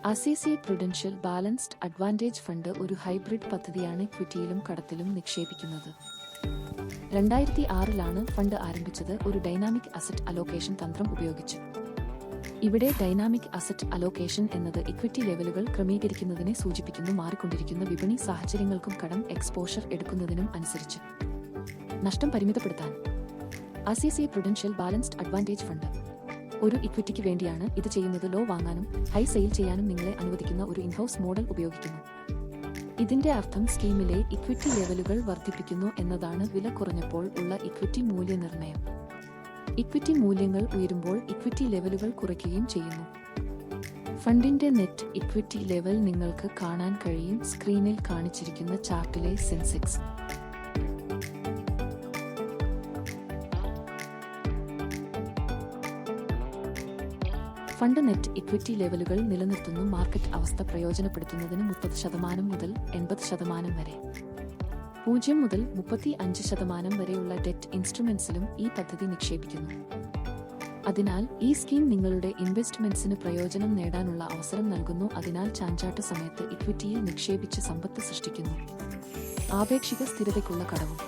ICICI Prudential balanced advantage fund ഒരു hybrid പദ്ധതിയാണ് ഇക്വിറ്റിയിലും കടത്തിലും നിക്ഷേപിക്കുന്നത്. 2006-ലാണ് ഫണ്ട് ആരംഭിച്ചത് ഒരു ഡൈനാമിക് അസറ്റ് അലോക്കേഷൻ തന്ത്രം ഉപയോഗിച്ച്. ഇവിടെ ഡൈനാമിക് അസറ്റ് അലോക്കേഷൻ എന്നത് ഇക്വിറ്റി ലെവലുകൾ ക്രമീകരിക്കുന്നതിനെ സൂചിപ്പിക്കുന്നു. മാറിക്കൊണ്ടിരിക്കുന്ന വിപണി സാഹചര്യങ്ങൾക്കും കടം എക്സ്പോഷർ എടുക്കുന്നതിനും അനുസരിച്ച് നഷ്ടം പരിമിതപ്പെടുത്താൻ ICICI Prudential balanced advantage fund ഒരു ഇക്വിറ്റിക്ക് വേണ്ടിയാണ് ഇത് ചെയ്യുന്നത്. ലോ വാങ്ങാനും ഹൈ സെയിൽ ചെയ്യാനും നിങ്ങളെ അനുവദിക്കുന്ന ഒരു ഇൻഹൗസ് മോഡൽ ഉപയോഗിക്കുന്നു. ഇതിന്റെ അർത്ഥം സ്കീമിലെ ഇക്വിറ്റി ലെവലുകൾ വർദ്ധിപ്പിക്കുന്നു എന്നതാണ്. വില കുറഞ്ഞപ്പോൾ ഉള്ള ഇക്വിറ്റി മൂല്യനിർണ്ണയം. ഇക്വിറ്റി മൂല്യങ്ങൾ ഉയരുമ്പോൾ ഇക്വിറ്റി ലെവലുകൾ കുറയ്ക്കുകയും ചെയ്യുന്നു. ഫണ്ടിന്റെ നെറ്റ് ഇക്വിറ്റി ലെവൽ നിങ്ങൾക്ക് കാണാൻ കഴിയും. സ്ക്രീനിൽ കാണിച്ചിരിക്കുന്ന ചാർട്ടിലെ സെൻസെക്സ് ഫണ്ട് നെറ്റ് ഇക്വിറ്റി ലെവലുകൾ നിലനിർത്തുന്നു. മാർക്കറ്റ് അവസ്ഥ പ്രയോജനപ്പെടുത്തുന്നതിന് 30% മുതൽ 80% വരെ, 0 മുതൽ 35% വരെയുള്ള ഡെറ്റ് ഇൻസ്ട്രുമെന്റ്സിലും ഈ പദ്ധതി നിക്ഷേപിക്കുന്നു. അതിനാൽ ഈ സ്കീം നിങ്ങളുടെ ഇൻവെസ്റ്റ്മെന്റ്സിന് പ്രയോജനം നേടാനുള്ള അവസരം നൽകുന്നു. അതിനാൽ ചാഞ്ചാട്ട സമയത്ത് ഇക്വിറ്റിയിൽ നിക്ഷേപിച്ച് സമ്പത്ത് സൃഷ്ടിക്കുന്നു. ആപേക്ഷിക സ്ഥിരതയ്ക്കുള്ള കടവും.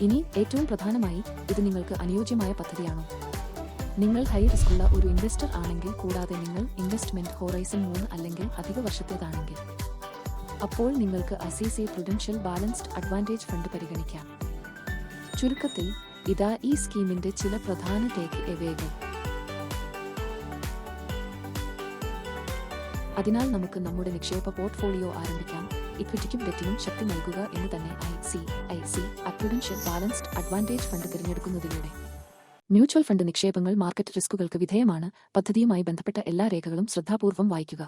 ഇനി ഏറ്റവും പ്രധാനമായി, ഇത് നിങ്ങൾക്ക് അനുയോജ്യമായ പദ്ധതിയാണോ? നിങ്ങൾ ഹൈ റിസ്കുള്ള ഒരു ഇൻവെസ്റ്റർ ആണെങ്കിൽ, കൂടാതെ നിങ്ങൾ ഇൻവെസ്റ്റ്മെന്റ് ഹോറൈസൺ 3 അല്ലെങ്കിൽ അധിക വർഷത്തേതാണെങ്കിൽ, അപ്പോൾ നിങ്ങൾക്ക് ICICI Prudential balanced advantage fund പരിഗണിക്കാം. ചുരുക്കത്തിൽ, ഇതാ ഈ സ്കീമിന്റെ ചില പ്രധാന ടേക്ക് എവേകൾ. അതിനാൽ നമുക്ക് നമ്മുടെ നിക്ഷേപ പോർട്ട്ഫോളിയോ ആരംഭിക്കാം. ഇക്വിറ്റിക്കും ഡെറ്റിനും ശക്തി നൽകുക എന്ന് തന്നെ ICICI Prudential balanced advantage fund തിരഞ്ഞെടുക്കുന്നതിലൂടെ. മ്യൂച്വൽ ഫണ്ട് നിക്ഷേപങ്ങൾ മാർക്കറ്റ് റിസ്കുകൾക്ക് വിധേയമാണ്. പദ്ധതിയുമായി ബന്ധപ്പെട്ട എല്ലാ രേഖകളും ശ്രദ്ധാപൂർവ്വം വായിക്കുക.